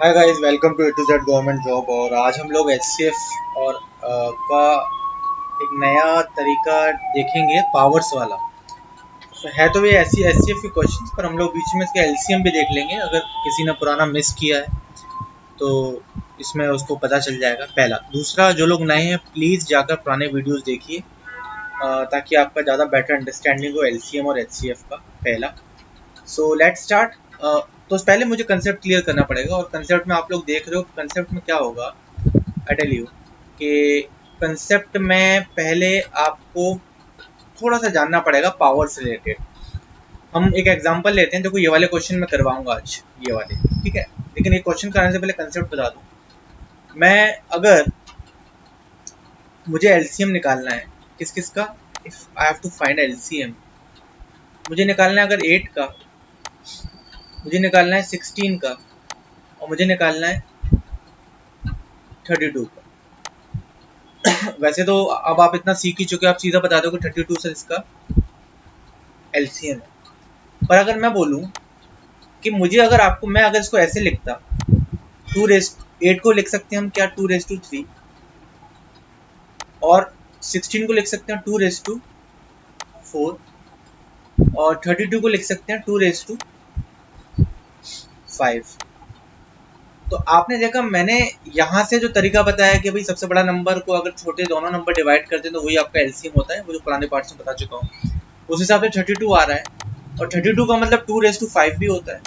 Hi guys, welcome to A to Z government job. और आज हम लोग एचसीएफ और का एक नया तरीका देखेंगे, पावर्स वाला। तो है तो ये ऐसी एचसीएफ के क्वेश्चंस, पर हम लोग बीच में इसके एलसीएम भी देख लेंगे। अगर किसी ने पुराना मिस किया है तो इसमें उसको पता चल जाएगा। पहला। दूसरा, जो लोग नए हैं प्लीज़ जाकर पुराने वीडियोज़ देखिए, ताकि आपका ज़्यादा बेटर अंडरस्टैंडिंग हो एलसीएम और एचसीएफ का। पहला। So let's start. तो पहले मुझे कंसेप्ट क्लियर करना पड़ेगा, और कंसेप्ट में आप लोग देख रहे हो कंसेप्ट में क्या होगा। आई टेल यू कि कंसेप्ट में पहले आपको थोड़ा सा जानना पड़ेगा पावर से रिलेटेड। हम एक एग्जांपल लेते हैं। देखो, ये वाले क्वेश्चन मैं करवाऊंगा आज, ये वाले, ठीक है। लेकिन एक क्वेश्चन कराने से पहले कंसेप्ट बता दूं। मैं अगर मुझे एलसीएम निकालना है किस किस का, if I have to find LCM, मुझे निकालना है अगर 8 का, मुझे निकालना है 16 का, और मुझे निकालना है 32 का। वैसे तो अब आप इतना सीख ही चुके हो, आप सीधा बता दो कि 32 से इसका एलसीएम है। पर अगर मैं बोलूं कि मुझे अगर आपको, मैं अगर इसको ऐसे लिखता, 8 को लिख सकते हैं हम क्या 2⁻3, और 16 को लिख सकते हैं 2⁻4, और 32 को लिख सकते हैं 2⁻5। तो आपने देखा, मैंने यहाँ से जो तरीका बताया कि भाई सबसे बड़ा नंबर को अगर छोटे दोनों नंबर डिवाइड करते हैं तो वही आपका एलसीएम होता है, वो जो पुराने पार्ट में बता चुका हूँ। उस हिसाब से 32 आ रहा है, और 32 का मतलब 2⁻5 भी होता है।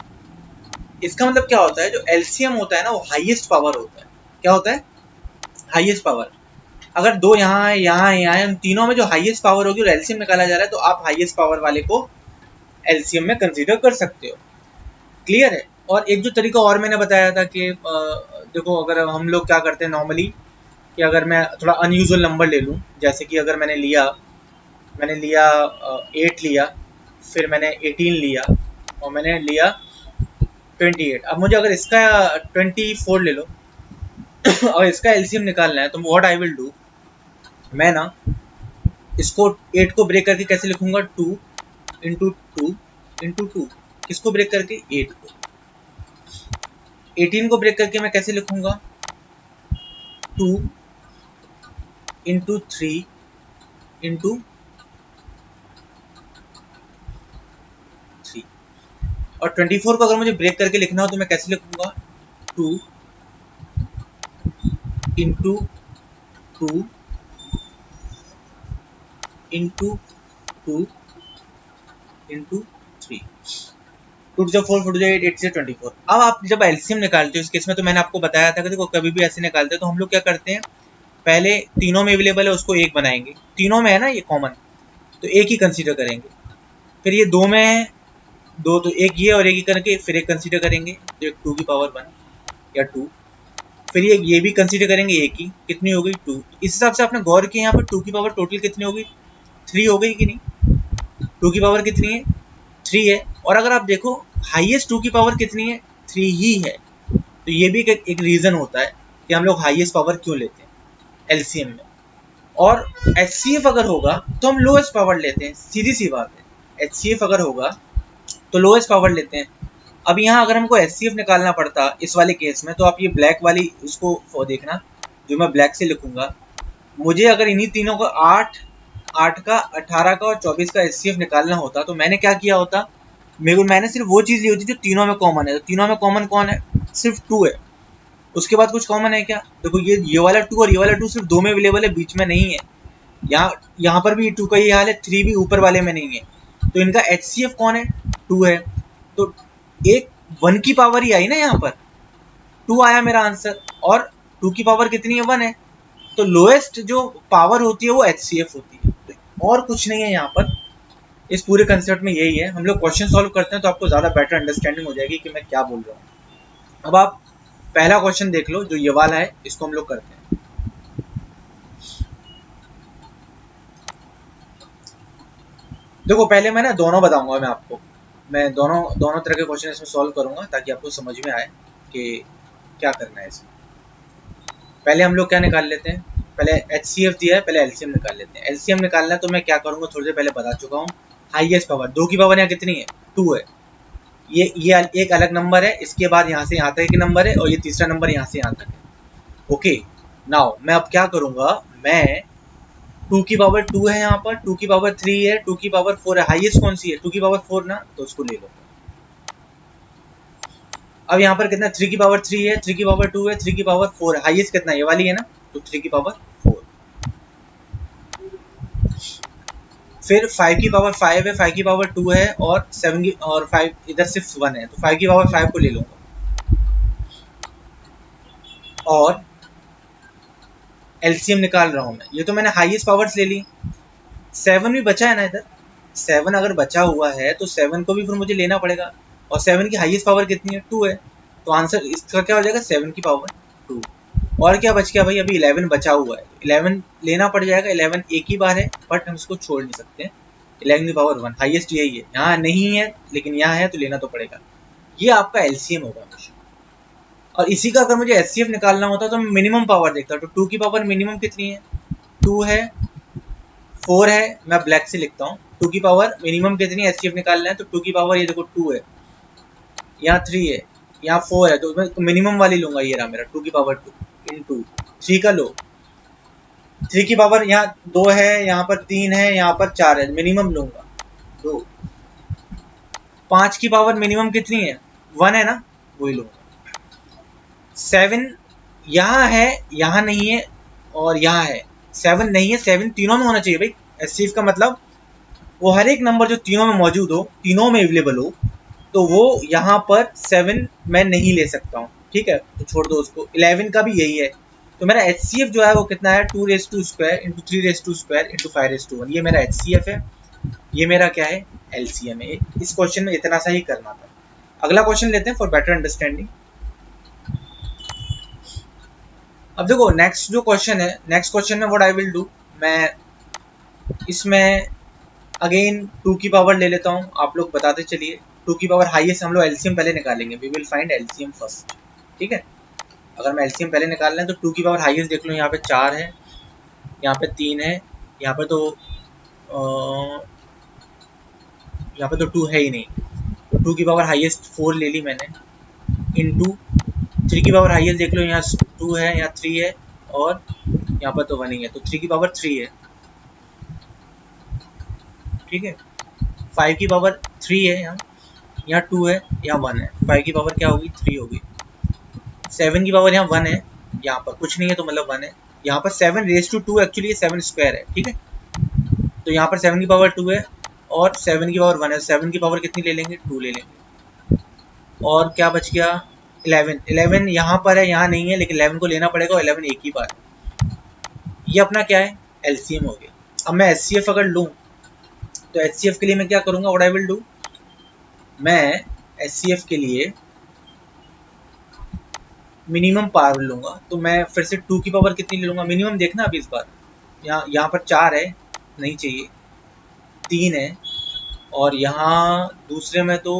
इसका मतलब क्या होता है, जो एलसीएम होता है ना, वो हाईएस्ट पावर होता है। क्या होता है? Highest power. अगर दो यहाँ है, यहाँ है, यहाँ है, उन तीनों में जो हाईएस्ट पावर होगी और एलसीएम निकाला जा रहा है, तो आप हाईएस्ट पावर वाले को एलसीएम में कंसीडर कर सकते हो। क्लियर है? और एक जो तरीका और मैंने बताया था कि देखो, अगर हम लोग क्या करते हैं नॉर्मली, कि अगर मैं थोड़ा अनयूजुअल नंबर ले लूँ, जैसे कि अगर मैंने लिया 8 लिया, फिर मैंने 18 लिया, और मैंने लिया 28। अब मुझे अगर इसका 24 ले लो और इसका एलसीएम निकालना है, तो व्हाट आई विल डू, मैं ना इसको 8 को ब्रेक करके कैसे लिखूंगा, 2 इंटू 2 इंटू 2। किसको ब्रेक करके? 8 को। 18 को ब्रेक करके मैं कैसे लिखूंगा, 2 इंटू 3 इंटू 3। और 24 को अगर मुझे ब्रेक करके लिखना हो तो मैं कैसे लिखूंगा, 2 into 2 into 2 into 3। 2 to 4, 4 to 8, 8 से 24। अब आप जब एलसीएम निकालते हो इस केस में, तो मैंने आपको बताया था कि देखो, कभी भी ऐसे निकालते हैं तो हम लोग क्या करते हैं, पहले तीनों में अवेलेबल है उसको एक बनाएंगे, तीनों में है ना ये कॉमन, तो एक ही कंसीडर करेंगे। फिर ये दो में है, दो तो एक ये और एक ही करके फिर एक कंसीडर करेंगे, तो एक 2 की पावर 1 या 2। फिर ये भी कंसीडर करेंगे, एक ही, कितनी हो गई, 2। इस हिसाब से आपने गौर किया, यहाँ पर 2 की पावर टोटल कितनी हो गई, 3 हो गई कि नहीं। 2 की पावर कितनी है, 3 है। और अगर आप देखो, हाईएस्ट 2 की पावर कितनी है, 3 ही है। तो ये भी एक रीज़न होता है कि हम लोग हाईएस्ट पावर क्यों लेते हैं एलसीएम में। और एचसीएफ अगर होगा तो हम लोएस्ट पावर लेते हैं, सीधी सी बात है। एचसीएफ अगर होगा तो लोएस्ट पावर लेते हैं। अब यहाँ अगर हमको एचसीएफ निकालना पड़ता इस वाले केस में, तो आप ये ब्लैक वाली उसको देखना, जो मैं ब्लैक से लिखूंगा। मुझे अगर इन्हीं तीनों को 8 का, 18 का और 24 का एचसीएफ निकालना होता, तो मैंने क्या किया होता, मैंने सिर्फ वो चीज़ ली होती जो तीनों में कॉमन है। तो तीनों में कॉमन कौन है, सिर्फ 2 है। उसके बाद कुछ कॉमन है क्या? देखो, ये वाला 2 और ये वाला 2 सिर्फ 2 में अवेलेबल है, बीच में नहीं है। यहाँ पर भी 2 का ही हाल है, 3 भी ऊपर वाले में नहीं है। तो इनका एचसीएफ कौन है, 2 है। तो एक 1 की पावर ही आई ना, यहाँ पर 2 आया मेरा आंसर, और 2 की पावर कितनी है, 1 है। तो लोएस्ट जो पावर होती है वो एचसीएफ होती है, तो और कुछ नहीं है यहाँ पर। इस पूरे कंसेप्ट में यही है। हम लोग क्वेश्चन सॉल्व करते हैं तो आपको ज़्यादा बेटर अंडरस्टैंडिंग हो जाएगी कि मैं क्या बोल रहा हूँ। अब आप पहला क्वेश्चन देख लो, जो ये वाला है, इसको हम लोग करते हैं। देखो, पहले मैं ना दोनों बताऊंगा, मैं दोनों तरह के क्वेश्चन इसमें सॉल्व करूंगा, ताकि आपको समझ में आए कि क्या करना है इसमें। पहले हम लोग क्या निकाल लेते हैं, पहले एचसीएफ दिया है, पहले एलसीएम निकाल लेते हैं। एलसीएम निकालना है तो मैं क्या करूंगा, थोड़ी देर पहले बता चुका हूँ। हाईएस्ट पावर 2 की पावर यहाँ कितनी है, 2 है। ये एक अलग नंबर है, इसके बाद यहाँ से यहाँ तक एक नंबर है, और ये तीसरा नंबर यहाँ से यहाँ तक है। ओके, नाउ मैं अब क्या करूँगा, मैं 2 की पावर 2 है यहाँ पर, 2 की पावर 3 है, 2 की पावर 4 है, हाईएस्ट कौन सी है 2 की पावर 4 ना, तो उसको ले लो। अब यहाँ पर कितना 3 की पावर 3 है, 3 की पावर 2 है, 3 की पावर 4 है, हाईएस्ट कितना ये वाली है ना, तो 3 की पावर 4। फिर 5 की पावर 5 है, 5 की पावर 2 है, और 7 की और 5 इधर सिर्फ 1 है, तो 5 की पावर 5 को ले लूंगा। और एलसीएम निकाल रहा हूं मैं, ये तो मैंने हाईएस्ट पावर्स ले ली। 7 भी बचा है ना इधर, 7 अगर बचा हुआ है तो 7 को भी फिर मुझे लेना पड़ेगा, और 7 की हाईएस्ट पावर कितनी है 2 है, तो आंसर इसका क्या हो जाएगा 7 की पावर 2। और क्या बच गया भाई, अभी 11 बचा हुआ है, 11 लेना पड़ जाएगा। 11 एक ही बार है बट हम इसको छोड़ नहीं सकते। 11 की पावर 1 हाईएस्ट यही है, यहाँ नहीं है लेकिन यहाँ है तो लेना तो पड़ेगा। ये आपका एलसीएम होगा। और इसी का अगर मुझे एचसीएफ निकालना होता तो मैं मिनिमम पावर देखता, तो 2 की पावर मिनिमम कितनी है 2 है, 4 है, मैं ब्लैक से लिखता हूँ। 2 की पावर मिनिमम कितनी एचसीएफ निकालना है, तो 2 की पावर ये देखो 2 है, यहाँ 3 है, यहाँ 4 है, तो मैं मिनिमम वाली लूंगा। ये रहा मेरा 2 की पावर 2 इंटू 3 का लो, 3 की पावर यहाँ 2 है, यहाँ पर 3 है, यहाँ पर 4 है, मिनिमम लूंगा 2। 5 की पावर मिनिमम कितनी है 1 है ना, वही लूंगा। 7 यहाँ है, यहाँ नहीं है, और यहाँ है। 7 नहीं है, 7 तीनों में होना चाहिए भाई। एचसीएफ का मतलब वो हर एक नंबर जो तीनों में मौजूद हो, तीनों में अवेलेबल हो, तो वो यहाँ पर 7 मैं नहीं ले सकता हूँ, ठीक है, तो छोड़ दो उसको। 11 का भी यही है, तो मेरा एचसीएफ जो है वो कितना है 2^2 इंटू 3^2 इंटू 5^1, ये मेरा एचसीएफ है। ये मेरा क्या है एलसीएम है। इस क्वेश्चन में इतना सा ही करना था। अगला क्वेश्चन लेते हैं फॉर बेटर अंडरस्टैंडिंग। अब देखो नेक्स्ट जो क्वेश्चन है, नेक्स्ट क्वेश्चन में व्हाट आई विल डू, मैं इसमें अगेन 2 की पावर ले लेता हूँ, आप लोग बताते चलिए। 2 की पावर हाईएस्ट हम लोग एलसीएम पहले निकालेंगे, we will find LCM first, ठीक है। अगर मैं एलसीएम पहले निकाल रहे हैं तो 2 की पावर हाईएस्ट देख लो, यहाँ पे 4 है, यहाँ पे 3 है, यहाँ पे तो यहाँ पे तो 2 है ही नहीं, तो 2 की पावर हाईएस्ट 4 ले ली मैंने, इंटू 3 की पावर हाईएस्ट देख लो, यहाँ 2 है, यहाँ 3 है, और यहाँ पर तो 1 ही है, तो 3 की पावर 3 है, ठीक है। 5 की पावर 3 है, यहाँ 2 है, यहाँ 1 है, 5 की पावर क्या होगी 3 होगी। 7 की पावर यहाँ 1 है, यहाँ पर कुछ नहीं है तो मतलब 1 है, यहाँ पर 7^2 एक्चुअली 7 स्क्वायर है, ठीक है। तो यहाँ पर 7 की पावर 2 है और 7 की पावर 1 है, 7 की पावर कितनी ले लेंगे 2 ले लेंगे। और क्या बच गया 11 यहाँ पर है, यहाँ नहीं है, लेकिन 11 को लेना पड़ेगा, 11 एक ही बार। ये अपना क्या है एलसीएम हो गया। अब मैं एचसीएफ अगर लूँ तो एचसीएफ के लिए मैं क्या करूँगा, व्हाट आई विल डू, मैं एचसीएफ के लिए मिनिमम पावर लूँगा, तो मैं फिर से 2 की पावर कितनी ले लूँगा मिनिमम, देखना अभी इस बार। यहाँ पर 4 है, नहीं चाहिए, 3 है, और यहाँ दूसरे में तो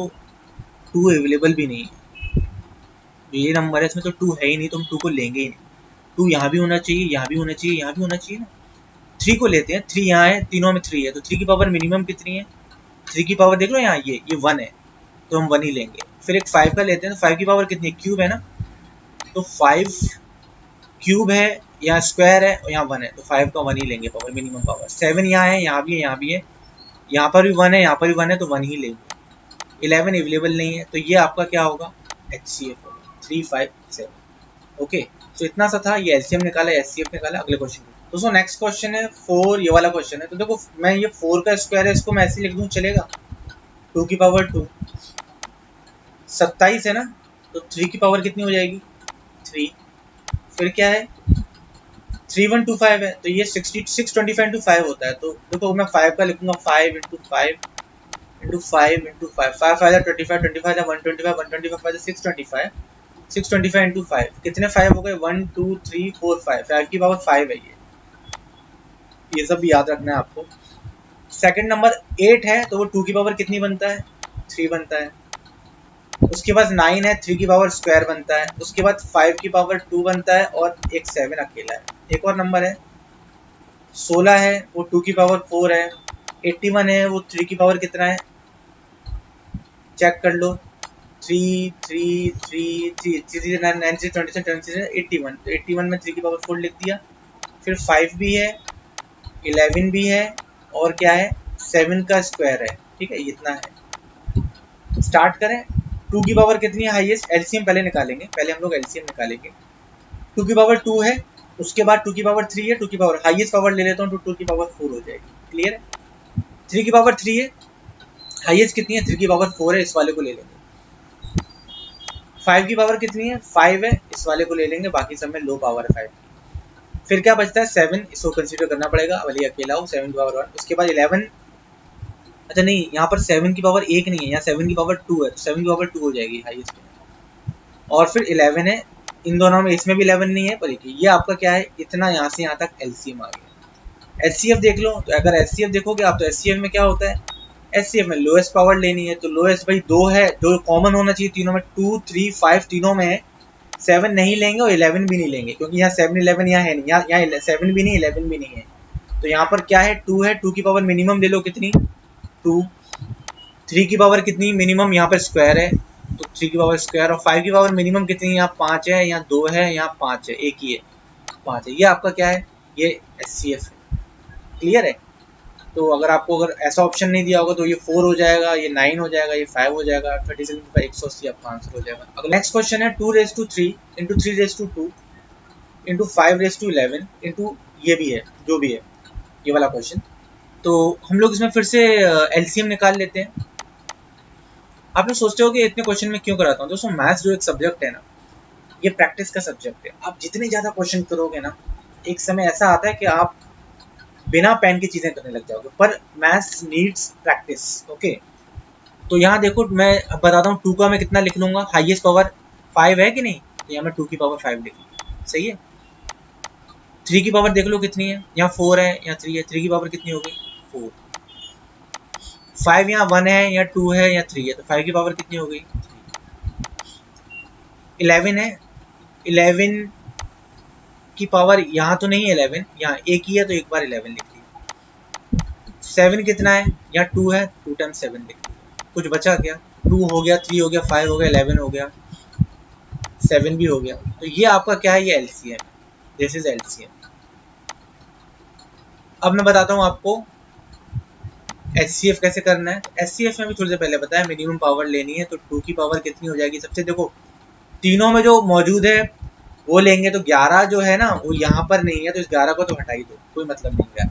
2 अवेलेबल भी नहीं है, ये नंबर है इसमें तो 2 है ही नहीं, तो हम 2 को लेंगे ही नहीं। 2 यहाँ भी होना चाहिए, यहाँ भी होना चाहिए, यहाँ भी होना चाहिए ना। 3 को लेते हैं, 3 यहाँ है, तीनों में 3 है, तो 3 की पावर मिनिमम कितनी है 3 की पावर देख लो यहाँ, ये 1 है, तो हम 1 ही लेंगे। फिर एक 5 का लेते हैं, तो 5 की पावर कितनी है क्यूब है ना, तो 5 क्यूब है, यहाँ स्क्वायर है, और यहाँ 1 है, तो 5 का 1 ही लेंगे पावर, मिनिमम पावर। 7 यहाँ है, यहाँ भी है, यहाँ भी है, यहाँ पर भी 1 है, यहाँ पर भी 1 है, तो 1 ही लेंगे। 11 अवेलेबल नहीं है, तो ये आपका क्या होगा एचसीएफ होगा 3, 5, 7। ओके, तो इतना सा था, ये एलसीएम निकाला, एचसीएफ निकाला। अगले क्वेश्चन दोस्तों, नेक्स्ट क्वेश्चन है 4, ये वाला क्वेश्चन है। तो देखो मैं ये 4 का स्क्वायर है, इसको मैं ऐसे लिख दूँ चलेगा, 2 की पावर 2 27 है ना, तो 3 की पावर कितनी हो जाएगी 3। फिर क्या है 3125 है, तो ये 625 इंटू 5 होता है। तो देखो मैं 5 का लिखूंगा, 5 इंटू 5 इंटू 5 इंटू 5, 5 5 25, 25 125, 125 625, 625 इंटू 5 कितने 5 हो गए 1 2 3 4 5, 5 की पावर 5 है ये सब भी याद रखना है आपको। सेकंड नंबर 8 है, तो वो 2 की पावर कितनी बनता है 3 बनता है। उसके बाद 9 है, 3 की पावर स्क्वायर बनता है। उसके बाद 5 की पावर 2 बनता है, और एक 7 अकेला है। एक और नंबर है 16 है, वो 2 की पावर 4 है। 81 है, वो 3 की पावर कितना है चेक कर लो 3 3 3 3 3 9 9 से 27 27 से 81, तो 81 में 3 की पावर 4 लिख दिया। फिर 5 भी है, 11 भी है, और क्या है 7 का स्क्वायर है। ठीक है, इतना है। स्टार्ट करें। 2 की पावर कितनी है हाईएस्ट, एलसीएम पहले निकालेंगे, पहले हम लोग एलसीएम निकालेंगे। 2 की पावर 2 है, उसके बाद 2 की पावर 3 है, 2 की पावर हाईएस्ट पावर ले लेता हूँ तो 2 की पावर 4 हो जाएगी। क्लियर है। 3 की पावर 3 है, हाईएस्ट कितनी है 3 की पावर 4 है, इस वाले को ले लेंगे। 5 की पावर कितनी है 5 है, इस वाले को ले लेंगे, बाकी सब में लो पावर है 5 की। फिर क्या बचता है 7, इसको कंसीडर करना पड़ेगा, भले अकेला हो। 7 की पावर 1, उसके बाद 11, अच्छा नहीं यहाँ पर 7 की पावर 1 नहीं है, यहाँ 7 की पावर 2 है, तो 7 की पावर 2 हो जाएगी हाईएस्ट में। और फिर 11 है, इन दोनों में, इसमें भी 11 नहीं है, पर ये आपका क्या है, इतना यहाँ से यहाँ तक एलसीएम आ गया। एचसीएफ देख लो, तो अगर एचसीएफ देखोगे आप, तो एचसीएफ में क्या होता है, एचसीएफ में लोएस्ट पावर लेनी है, तो लोएस्ट भाई 2 है, जो कॉमन होना चाहिए तीनों में, 2 3 5 तीनों में है। 7 नहीं लेंगे और 11 भी नहीं लेंगे, क्योंकि यहाँ 7 11 यहाँ है नहीं, यहाँ 7 भी नहीं 11 भी नहीं है। तो यहाँ पर क्या है 2 है, 2 की पावर मिनिमम ले लो कितनी 2। 3 की पावर कितनी मिनिमम, यहाँ पर स्क्वायर है, तो 3 की पावर स्क्वायर। और 5 की पावर मिनिमम कितनी, यहाँ 5 है, यहाँ 2 है, यहाँ 5 है, एक ही है 5 है। ये आपका क्या है, ये एचसीएफ है। क्लियर है। तो अगर आपको अगर ऐसा ऑप्शन नहीं दिया होगा तो ये 4 हो जाएगा, ये 9 हो जाएगा, ये 5 हो जाएगा, 37 का 180 आपका आंसर हो जाएगा। अगर नेक्स्ट क्वेश्चन है 2⁻³ इंटू 3⁻², इंटू 5⁻11 इंटू, ये भी है जो भी है ये वाला क्वेश्चन। तो हम लोग इसमें फिर से एलसीएम निकाल लेते हैं। आप लोग सोचते हो कि इतने क्वेश्चन में क्यों कराता हूँ। दोस्तों मैथ्स जो एक सब्जेक्ट है ना, ये प्रैक्टिस का सब्जेक्ट है। आप जितने ज़्यादा क्वेश्चन करोगे ना, एक समय ऐसा आता है कि आप बिना पेन की चीज़ें करने लग जाओगे, पर मैथ्स नीड्स प्रैक्टिस। ओके, तो यहाँ देखो मैं अब बताता हूँ 2 का मैं कितना लिख लूँगा, हाईएस्ट पावर 5 है कि नहीं, तो यहाँ मैं 2 की पावर 5 लिख लूँ। सही है। 3 की पावर देख लो कितनी है, यहाँ 4 है, यहाँ 3 है, 3 की पावर कितनी हो गई 4। 5 यहाँ 1 है, यहाँ 2 है, यहाँ 3 है, तो 5 की पावर कितनी हो गई 3। 11 है, 11 की पावर यहाँ तो नहीं है 11, यहाँ एक ही है, तो एक बार 11 लिख लिया। 7 कितना है, यहाँ 2 है, 2 टाइम्स 7 लिख लिया। कुछ बचा क्या, 2 हो गया, 3 हो गया, 5 हो गया, 11 हो गया, 7 भी हो गया। तो ये आपका क्या है, ये एलसीएम, दिस इज एलसीएम। अब मैं बताता हूँ आपको एचसीएफ कैसे करना है। एचसीएफ में भी थोड़ी देर पहले बताया, मिनिमम पावर लेनी है, तो 2 की पावर कितनी हो जाएगी, सबसे देखो तीनों में जो मौजूद है वो लेंगे, तो 11 जो है ना वो यहाँ पर नहीं है, तो इस 11 को तो हटा ही दो, कोई मतलब नहीं है।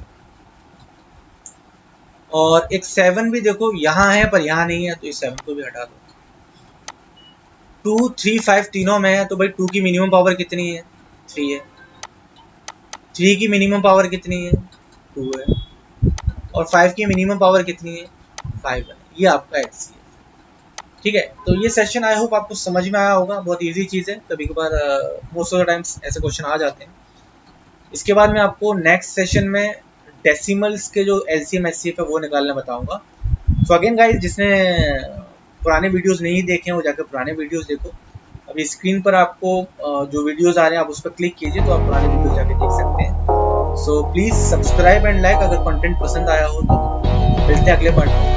और एक 7 भी देखो यहाँ है पर यहाँ नहीं है, तो इस 7 को भी हटा दो। 2 3 5 तीनों में है, तो भाई 2 की मिनिमम पावर कितनी है 3 है, 3 की मिनिमम पावर कितनी है 2 है, और 5 की मिनिमम पावर कितनी है 5 है। ये आपका एचसीएफ। ठीक है, तो ये सेशन आई होप आपको समझ में आया होगा। बहुत इजी चीज़ है, कभी कभार मोस्ट ऑफ द टाइम्स ऐसे क्वेश्चन आ जाते हैं। इसके बाद मैं आपको नेक्स्ट सेशन में डेसिमल्स के जो एलसीएम एचसीएफ है वो निकालना बताऊंगा। सो अगेन गाइस, जिसने पुराने वीडियोस नहीं देखे हैं वो जाकर पुराने वीडियोस देखो। अभी स्क्रीन पर आपको जो वीडियोस आ रहे हैं आप उस पर क्लिक कीजिए, तो आप पुराने वीडियोस जाके देख सकते हैं। So please subscribe and like अगर कंटेंट पसंद आया हो तो। मिलते हैं अगले पार्ट में।